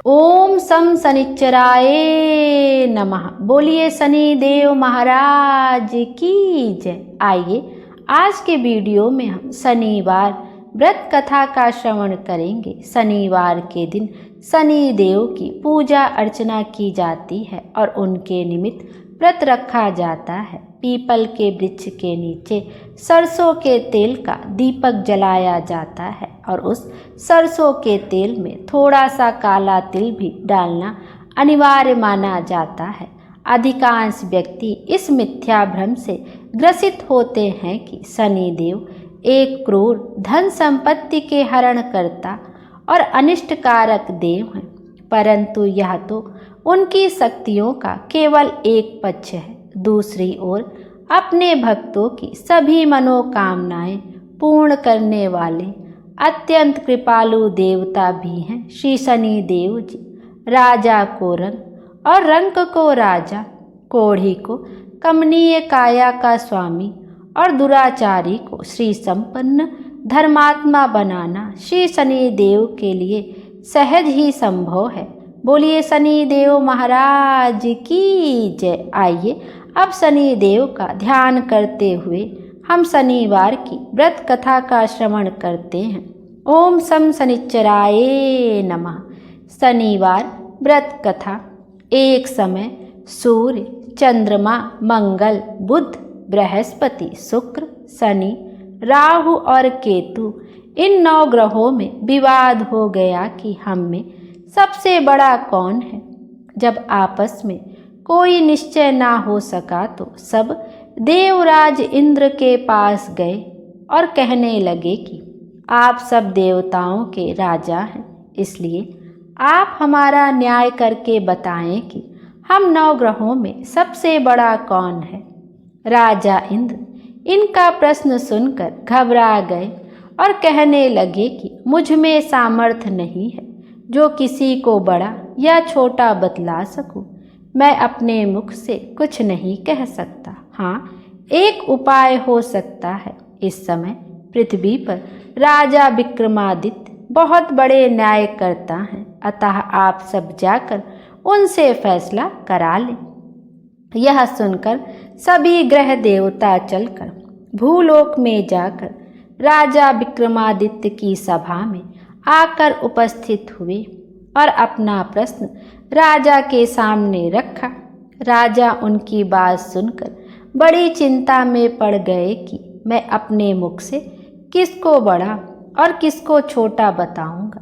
ओम सम शनिश्चराय नमः। बोलिए शनि देव महाराज की जय। आइए आज के वीडियो में हम शनिवार व्रत कथा का श्रवण करेंगे। शनिवार के दिन शनि देव की पूजा अर्चना की जाती है और उनके निमित्त व्रत रखा जाता है। पीपल के वृक्ष के नीचे सरसों के तेल का दीपक जलाया जाता है और उस सरसों के तेल में थोड़ा सा काला तिल भी डालना अनिवार्य माना जाता है। अधिकांश व्यक्ति इस मिथ्या भ्रम से ग्रसित होते हैं कि शनि देव एक क्रूर धन संपत्ति के हरण करता और अनिष्टकारक देव हैं, परंतु यह तो उनकी शक्तियों का केवल एक पक्ष है। दूसरी ओर अपने भक्तों की सभी मनोकामनाएं पूर्ण करने वाले अत्यंत कृपालु देवता भी हैं श्री शनि देव जी। राजा को रंक और रंक को राजा, कोढ़ी को कमनीय काया का स्वामी और दुराचारी को श्री संपन्न धर्मात्मा बनाना श्री शनि देव के लिए सहज ही संभव है। बोलिए शनि देव महाराज की जय। आइए अब शनि देव का ध्यान करते हुए हम शनिवार की व्रत कथा का श्रवण करते हैं। ओम सम शनिश्चराय नमः। शनिवार व्रत कथा। एक समय सूर्य, चंद्रमा, मंगल, बुध, बृहस्पति, शुक्र, शनि, राहु और केतु इन 9 ग्रहों में विवाद हो गया कि हम में सबसे बड़ा कौन है। जब आपस में कोई निश्चय ना हो सका तो सब देवराज इंद्र के पास गए और कहने लगे कि आप सब देवताओं के राजा हैं, इसलिए आप हमारा न्याय करके बताएं कि हम 9 ग्रहों में सबसे बड़ा कौन है। राजा इंद्र इनका प्रश्न सुनकर घबरा गए और कहने लगे कि मुझ में सामर्थ्य नहीं है जो किसी को बड़ा या छोटा बतला सकूं। मैं अपने मुख से कुछ नहीं कह सकता। हाँ, एक उपाय हो सकता है। इस समय पृथ्वी पर राजा विक्रमादित्य बहुत बड़े न्याय करता है, अतः आप सब जाकर उनसे फैसला करा लें। यह सुनकर सभी ग्रह देवता चलकर भूलोक में जाकर राजा विक्रमादित्य की सभा में आकर उपस्थित हुए और अपना प्रश्न राजा के सामने रखा। राजा उनकी बात सुनकर बड़ी चिंता में पड़ गए कि मैं अपने मुख से किसको बड़ा और किसको छोटा बताऊंगा।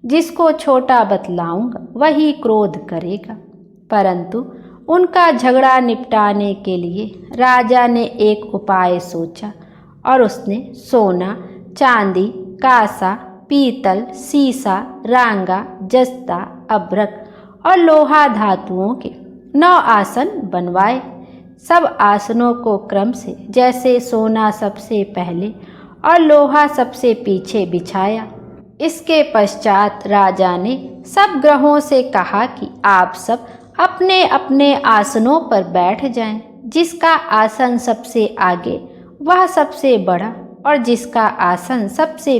जिसको छोटा बतलाऊंगा वही क्रोध करेगा। परंतु उनका झगड़ा निपटाने के लिए राजा ने एक उपाय सोचा और उसने सोना, चांदी, कांसा, पीतल, सीसा, रांगा, जस्ता, अभ्रक और लोहा धातुओं के 9 आसन बनवाए। सब आसनों को क्रम से जैसे सोना सबसे पहले और लोहा सबसे पीछे बिछाया। इसके पश्चात राजा ने सब ग्रहों से कहा कि आप सब अपने अपने आसनों पर बैठ जाएं। जिसका आसन सबसे आगे वह सबसे बड़ा और जिसका आसन सबसे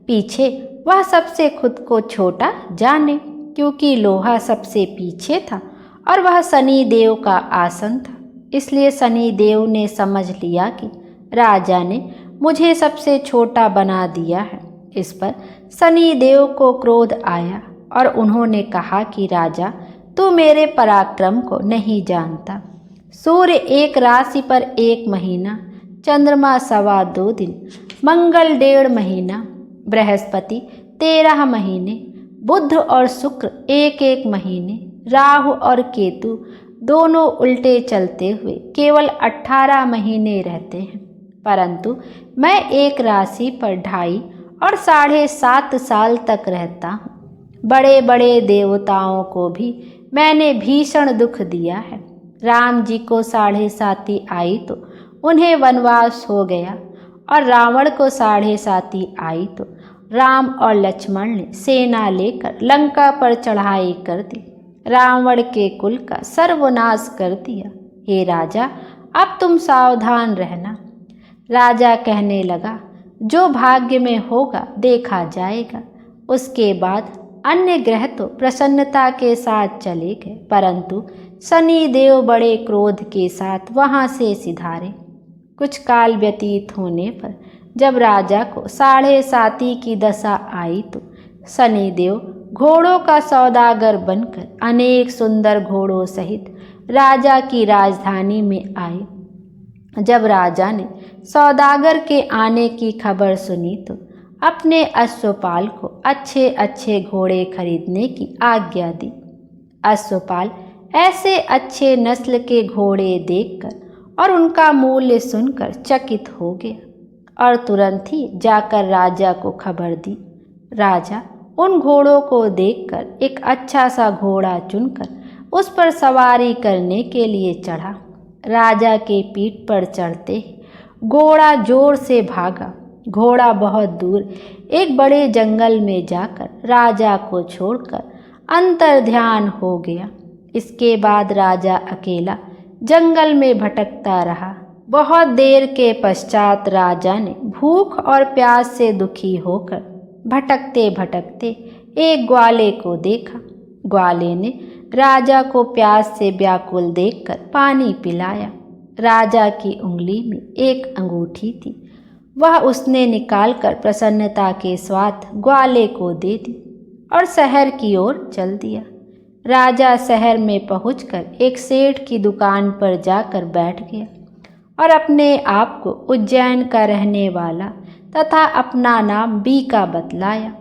पीछे वह सबसे खुद को छोटा जाने, क्योंकि लोहा सबसे पीछे था और वह शनि देव का आसन था। इसलिए शनि देव ने समझ लिया कि राजा ने मुझे सबसे छोटा बना दिया है। इस पर शनि देव को क्रोध आया और उन्होंने कहा कि राजा, तू मेरे पराक्रम को नहीं जानता। सूर्य एक राशि पर 1 महीना, चंद्रमा 2.25 दिन, मंगल 1.5 महीना, बृहस्पति 13 महीने, बुध और शुक्र 1 महीने, राहु और केतु दोनों उल्टे चलते हुए केवल 18 महीने रहते हैं। परंतु मैं एक राशि पर 2.5 और 7.5 साल तक रहता हूँ। बड़े बड़े देवताओं को भी मैंने भीषण दुख दिया है। राम जी को 7.5 आई तो उन्हें वनवास हो गया और रावण को 7.5 आई तो राम और लक्ष्मण ने सेना लेकर लंका पर चढ़ाई कर दी। रावण के कुल का सर्वनाश कर दिया। हे राजा, अब तुम सावधान रहना। राजा कहने लगा, जो भाग्य में होगा देखा जाएगा। उसके बाद अन्य ग्रह तो प्रसन्नता के साथ चले गए, परंतु शनि देव बड़े क्रोध के साथ वहां से सिधारे। कुछ काल व्यतीत होने पर जब राजा को 7.5 की दशा आई तो शनि देव घोड़ों का सौदागर बनकर अनेक सुंदर घोड़ों सहित राजा की राजधानी में आए। जब राजा ने सौदागर के आने की खबर सुनी तो अपने अश्वपाल को अच्छे अच्छे घोड़े खरीदने की आज्ञा दी। अश्वपाल ऐसे अच्छे नस्ल के घोड़े देखकर और उनका मूल्य सुनकर चकित हो गया और तुरंत ही जाकर राजा को खबर दी। राजा उन घोड़ों को देखकर एक अच्छा सा घोड़ा चुनकर उस पर सवारी करने के लिए चढ़ा। राजा के पीठ पर चढ़ते ही घोड़ा जोर से भागा। घोड़ा बहुत दूर एक बड़े जंगल में जाकर राजा को छोड़कर अंतर्ध्यान हो गया। इसके बाद राजा अकेला जंगल में भटकता रहा। बहुत देर के पश्चात राजा ने भूख और प्यास से दुखी होकर भटकते भटकते एक ग्वाले को देखा। ग्वाले ने राजा को प्यास से व्याकुल देखकर पानी पिलाया। राजा की उंगली में एक अंगूठी थी, वह उसने निकालकर प्रसन्नता के साथ ग्वाले को दे दी और शहर की ओर चल दिया। राजा शहर में पहुंचकर एक सेठ की दुकान पर जाकर बैठ गया और अपने आप को उज्जैन का रहने वाला तथा अपना नाम बीका बतलाया।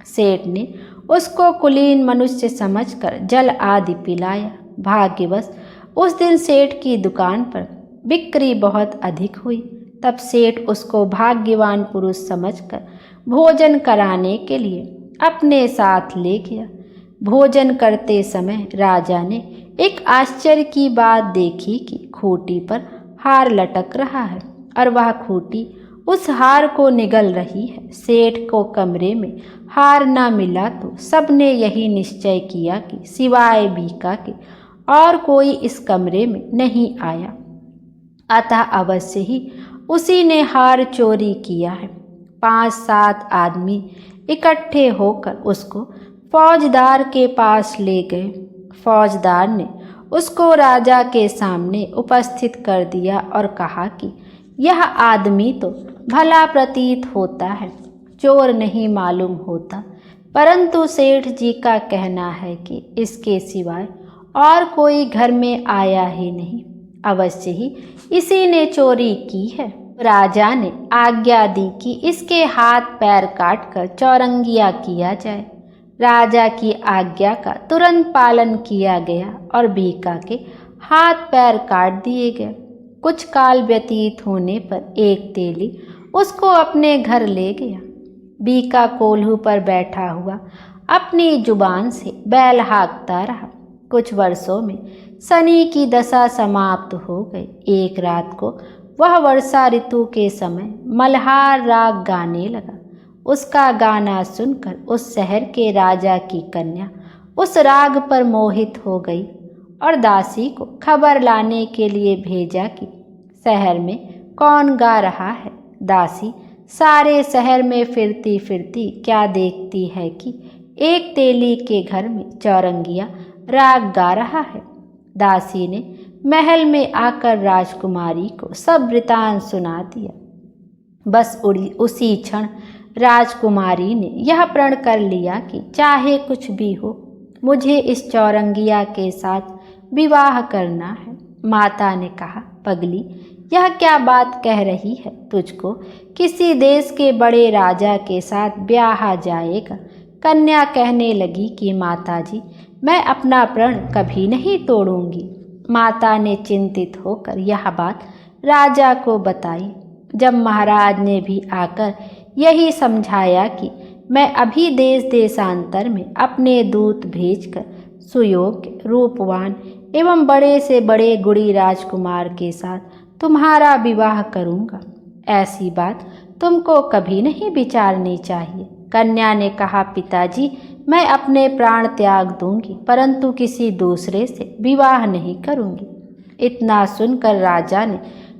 सेठ ने उसको कुलीन मनुष्य समझकर जल आदि पिलाया। भाग्यवश उस दिन सेठ की दुकान पर बिक्री बहुत अधिक हुई। तब सेठ उसको भाग्यवान पुरुष समझकर भोजन कराने के लिए अपने साथ ले गया। भोजन करते समय राजा ने एक आश्चर्य की बात देखी कि खूंटी पर हार लटक रहा है और वह खूंटी उस हार को निगल रही है। सेठ को कमरे में हार न मिला तो सबने यही निश्चय किया कि सिवाय बीका के और कोई इस कमरे में नहीं आया, अतः अवश्य ही उसी ने हार चोरी किया है। 5-7 आदमी इकट्ठे होकर उसको फौजदार के पास ले गए। फौजदार ने उसको राजा के सामने उपस्थित कर दिया और कहा कि यह आदमी तो भला प्रतीत होता है, चोर नहीं मालूम होता, परंतु सेठ जी का कहना है कि इसके सिवाय और कोई घर में आया ही नहीं, अवश्य ही इसी ने चोरी की है। राजा ने आज्ञा दी कि इसके हाथ पैर काटकर चौरंगिया किया जाए। राजा की आज्ञा का तुरंत पालन किया गया और बीका के हाथ पैर काट दिए गए। कुछ काल व्यतीत होने पर एक तेली उसको अपने घर ले गया। बीका कोल्हू पर बैठा हुआ अपनी जुबान से बैल हाँकता रहा। कुछ वर्षों में शनि की दशा समाप्त हो गई। एक रात को वह वर्षा ऋतु के समय मल्हार राग गाने लगा। उसका गाना सुनकर उस शहर के राजा की कन्या उस राग पर मोहित हो गई और दासी को खबर लाने के लिए भेजा कि शहर में कौन गा रहा है। दासी सारे शहर में फिरती फिरती क्या देखती है कि एक तेली के घर में चौरंगिया राग गा रहा है। दासी ने महल में आकर राजकुमारी को सब वृतांत सुना दिया। बस उसी क्षण राजकुमारी ने यह प्रण कर लिया कि चाहे कुछ भी हो, मुझे इस चौरंगिया के साथ विवाह करना है। माता ने कहा, पगली, यह क्या बात कह रही है? तुझको किसी देश के बड़े राजा के साथ ब्याह जाएगा। कन्या कहने लगी कि माताजी, मैं अपना प्रण कभी नहीं तोड़ूंगी। माता ने चिंतित होकर यह बात राजा को बताई। जब महाराज ने भी आकर यही समझाया कि मैं अभी देश देशांतर में अपने दूत भेजकर सुयोग्य, रूपवान एवं बड़े से बड़े गुणी राजकुमार के साथ तुम्हारा विवाह करूंगा, ऐसी बात तुमको कभी नहीं विचारनी चाहिए। कन्या ने कहा, पिताजी, मैं अपने प्राण त्याग दूंगी, परंतु किसी दूसरे से विवाह नहीं करूंगी। इतना सुनकर राजा ने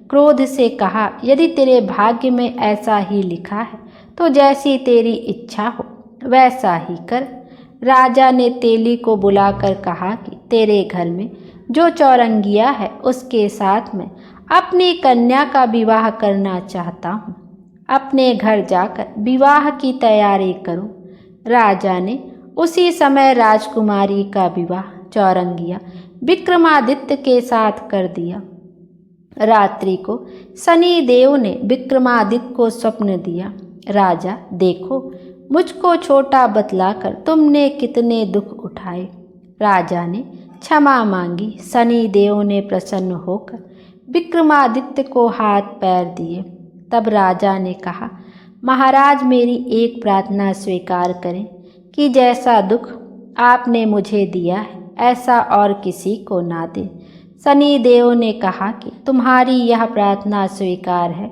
क्रोध से कहा, यदि तेरे भाग्य में ऐसा ही लिखा है तो जैसी तेरी इच्छा हो वैसा ही कर। राजा ने तेली को बुलाकर कहा कि तेरे घर में जो चौरंगिया है उसके साथ मैं अपनी कन्या का विवाह करना चाहता हूँ। अपने घर जाकर विवाह की तैयारी करो। राजा ने उसी समय राजकुमारी का विवाह चौरंगिया विक्रमादित्य के साथ कर दिया। रात्रि को शनि देव ने विक्रमादित्य को स्वप्न दिया, राजा देखो, मुझको छोटा बतलाकर तुमने कितने दुख उठाए। राजा ने क्षमा मांगी। शनि देव ने प्रसन्न होकर विक्रमादित्य को हाथ पैर दिए। तब राजा ने कहा, महाराज मेरी एक प्रार्थना स्वीकार करें कि जैसा दुख आपने मुझे दिया है ऐसा और किसी को ना दें। शनि देव ने कहा कि तुम्हारी यह प्रार्थना स्वीकार है।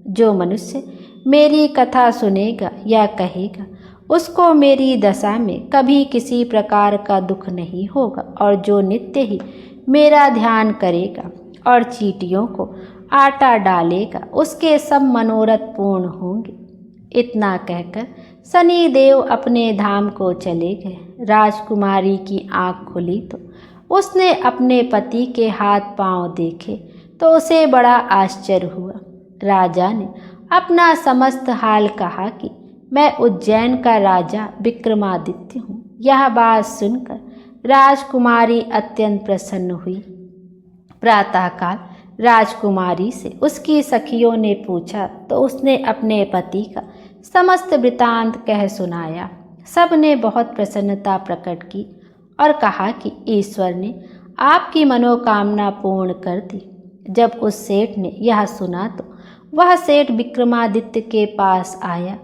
जो मनुष्य मेरी कथा सुनेगा या कहेगा उसको मेरी दशा में कभी किसी प्रकार का दुख नहीं होगा, और जो नित्य ही मेरा ध्यान करेगा और चींटियों को आटा डालेगा उसके सब मनोरथ पूर्ण होंगे। इतना कहकर शनि देव अपने धाम को चले गए। राजकुमारी की आँख खुली तो उसने अपने पति के हाथ पांव देखे तो उसे बड़ा आश्चर्य हुआ। राजा ने अपना समस्त हाल कहा कि मैं उज्जैन का राजा विक्रमादित्य हूँ। यह बात सुनकर राजकुमारी अत्यंत प्रसन्न हुई। प्रातःकाल राजकुमारी से उसकी सखियों ने पूछा तो उसने अपने पति का समस्त वृतांत कह सुनाया। सब ने बहुत प्रसन्नता प्रकट की और कहा कि ईश्वर ने आपकी मनोकामना पूर्ण कर दी। जब उस सेठ ने यह सुना तो वह सेठ विक्रमादित्य के पास आया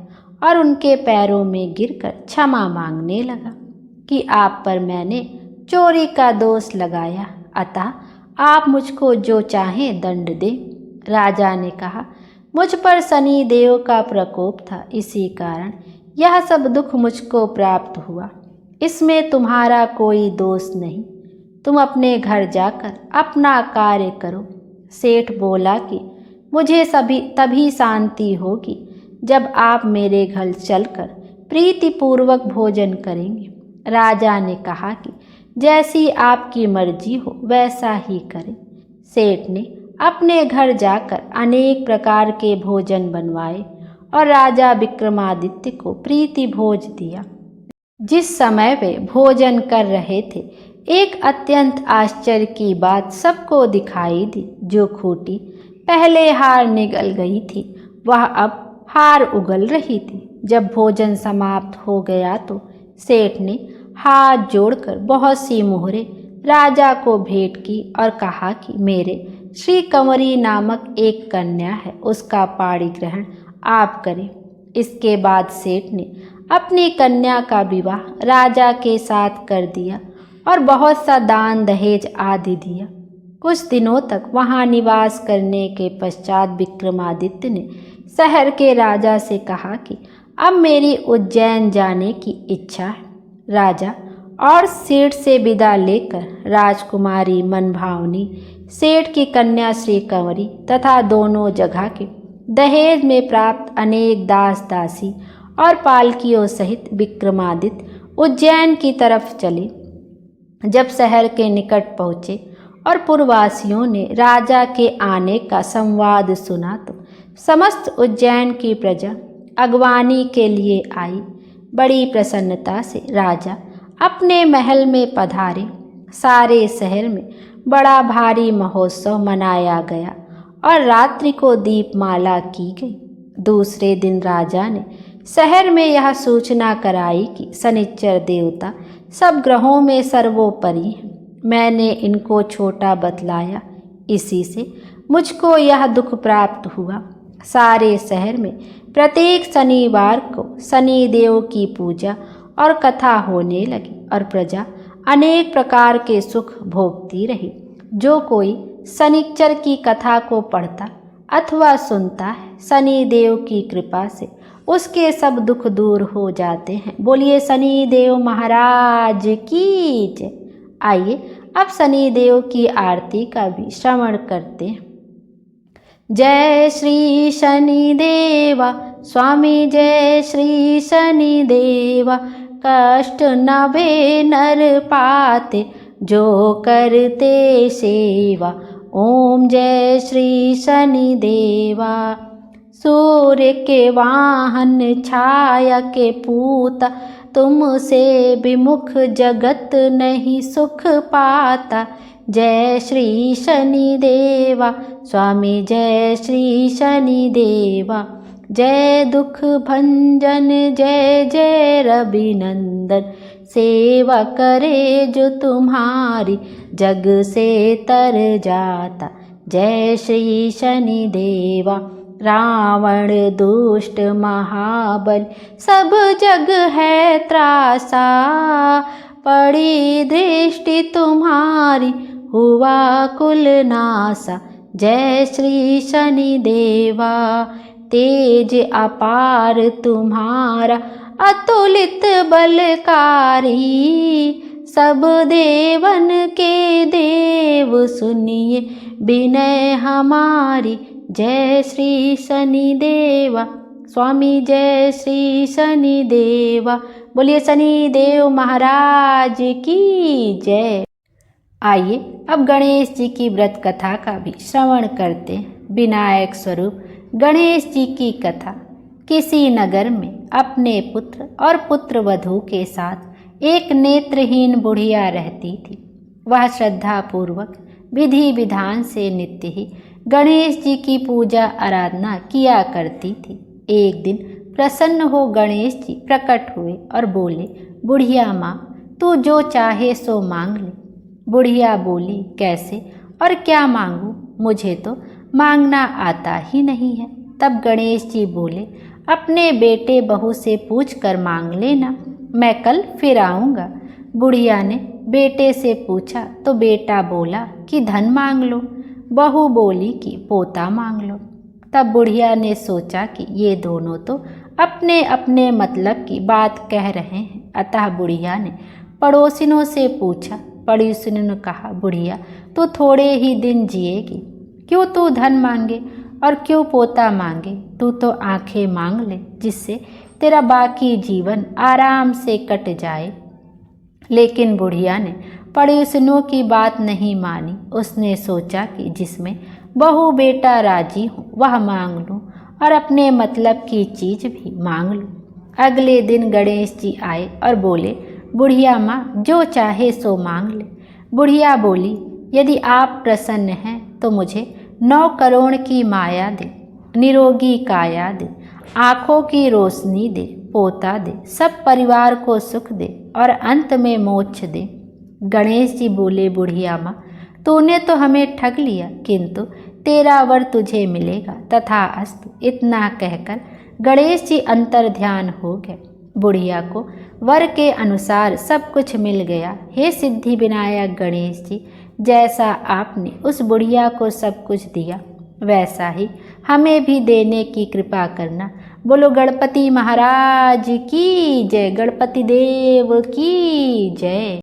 और उनके पैरों में गिरकर क्षमा मांगने लगा कि आप पर मैंने चोरी का दोष लगाया, अतः आप मुझको जो चाहें दंड दें। राजा ने कहा, मुझ पर शनि देव का प्रकोप था, इसी कारण यह सब दुख मुझको प्राप्त हुआ। इसमें तुम्हारा कोई दोष नहीं। तुम अपने घर जाकर अपना कार्य करो। सेठ बोला कि मुझे तभी शांति होगी जब आप मेरे घर चलकर प्रीतिपूर्वक भोजन करेंगे। राजा ने कहा कि जैसी आपकी मर्जी हो वैसा ही करें। सेठ ने अपने घर जाकर अनेक प्रकार के भोजन बनवाए और राजा विक्रमादित्य को प्रीति भोज दिया। जिस समय वे भोजन कर रहे थे एक अत्यंत आश्चर्य की बात सबको दिखाई दी। जो खूंटी पहले हार निगल गई थी वह अब हार उगल रही थी। जब भोजन समाप्त हो गया तो सेठ ने हाथ जोड़कर बहुत सी मोहरें राजा को भेंट की और कहा कि मेरे श्री कंवरी नामक एक कन्या है, उसका पाणी ग्रहण आप करें। इसके बाद सेठ ने अपनी कन्या का विवाह राजा के साथ कर दिया और बहुत सा दान दहेज आदि दिया। कुछ दिनों तक वहां निवास करने के पश्चात विक्रमादित्य ने शहर के राजा से कहा कि अब मेरी उज्जैन जाने की इच्छा है। राजा और सेठ से विदा लेकर राजकुमारी मनभावनी, सेठ की कन्या श्री कंवरी तथा दोनों जगह के दहेज में प्राप्त अनेक दास दासी और पालकियों सहित विक्रमादित्य उज्जैन की तरफ चले। जब शहर के निकट पहुँचे और पुरवासियों ने राजा के आने का संवाद सुना तो समस्त उज्जैन की प्रजा अगवानी के लिए आई। बड़ी प्रसन्नता से राजा अपने महल में पधारे। सारे शहर में बड़ा भारी महोत्सव मनाया गया और रात्रि को दीपमाला की गई। दूसरे दिन राजा ने शहर में यह सूचना कराई कि शनिचर देवता सब ग्रहों में सर्वोपरि हैं। मैंने इनको छोटा बतलाया, इसी से मुझको यह दुख प्राप्त हुआ। सारे शहर में प्रत्येक शनिवार को शनि देव की पूजा और कथा होने लगी और प्रजा अनेक प्रकार के सुख भोगती रही। जो कोई शनिचर की कथा को पढ़ता अथवा सुनता है, शनि देव की कृपा से उसके सब दुख दूर हो जाते हैं। बोलिए शनि देव महाराज की जय। आइए अब शनि देव की आरती का भी श्रवण करते हैं। जय श्री शनि देवा स्वामी, जय श्री शनि देवा, कष्ट न वे नर पाते, जो करते सेवा। ओम जय श्री शनि देवा। सूर्य के वाहन छाया के पूता, तुमसे विमुख जगत नहीं सुख पाता। जय श्री शनि देवा। स्वामी जय श्री शनि देवा। जय दुख भंजन जय जय रविनंदन, सेवा करे जो तुम्हारी जग से तर जाता। जय श्री शनि देवा। रावण दुष्ट महाबल सब जग है त्रासा, पड़ी दृष्टि तुम्हारी हुआ कुल नासा। जय श्री शनि देवा। तेज अपार तुम्हारा अतुलित बलकारी, सब देवन के देव सुनिए विनय हमारी। जय श्री शनि देवा। स्वामी जय श्री शनि देवा। बोलिए शनि देव महाराज की जय। आइए अब गणेश जी की व्रत कथा का भी श्रवण करते हैं। विनायक स्वरूप गणेश जी की कथा। किसी नगर में अपने पुत्र और पुत्रवधू के साथ एक नेत्रहीन बुढ़िया रहती थी। वह श्रद्धापूर्वक विधि विधान से नित्य ही गणेश जी की पूजा आराधना किया करती थी। एक दिन प्रसन्न हो गणेश जी प्रकट हुए और बोले, बुढ़िया माँ, तू जो चाहे सो मांग ले। बुढ़िया बोली, कैसे और क्या मांगूं? मुझे तो मांगना आता ही नहीं है। तब गणेश जी बोले, अपने बेटे बहू से पूछ कर मांग लेना, मैं कल फिर आऊँगा। बुढ़िया ने बेटे से पूछा तो बेटा बोला कि धन मांग लो। बहू बोली कि पोता मांग लो। तब बुढ़िया ने सोचा कि ये दोनों तो अपने अपने मतलब की बात कह रहे हैं। अतः बुढ़िया ने पड़ोसिनों से पूछा। पड़ोसिनों ने कहा, बुढ़िया तू थोड़े ही दिन जिएगी, क्यों तू धन मांगे और क्यों पोता मांगे? तू तो आंखें मांग ले, जिससे तेरा बाकी जीवन आराम से कट जाए। लेकिन बुढ़िया ने पड़ोसिनों की बात नहीं मानी। उसने सोचा कि जिसमें बहू बेटा राजी हो वह मांग लूँ और अपने मतलब की चीज़ भी मांग लूँ। अगले दिन गणेश जी आए और बोले, बुढ़िया माँ, जो चाहे सो मांग ले। बुढ़िया बोली, यदि आप प्रसन्न हैं तो मुझे 9 करोड़ की माया दे, निरोगी काया दे, आँखों की रोशनी दे, पोता दे, सब परिवार को सुख दे और अंत में मोक्ष दे। गणेश जी बोले, बुढ़िया माँ, तूने तो हमें ठग लिया, किंतु तेरा वर तुझे मिलेगा। तथास्तु। इतना कहकर गणेश जी अंतर ध्यान हो गए। बुढ़िया को वर के अनुसार सब कुछ मिल गया। हे सिद्धि विनायक गणेश जी, जैसा आपने उस बुढ़िया को सब कुछ दिया, वैसा ही हमें भी देने की कृपा करना। बोलो गणपति महाराज की जय। गणपति देव की जय।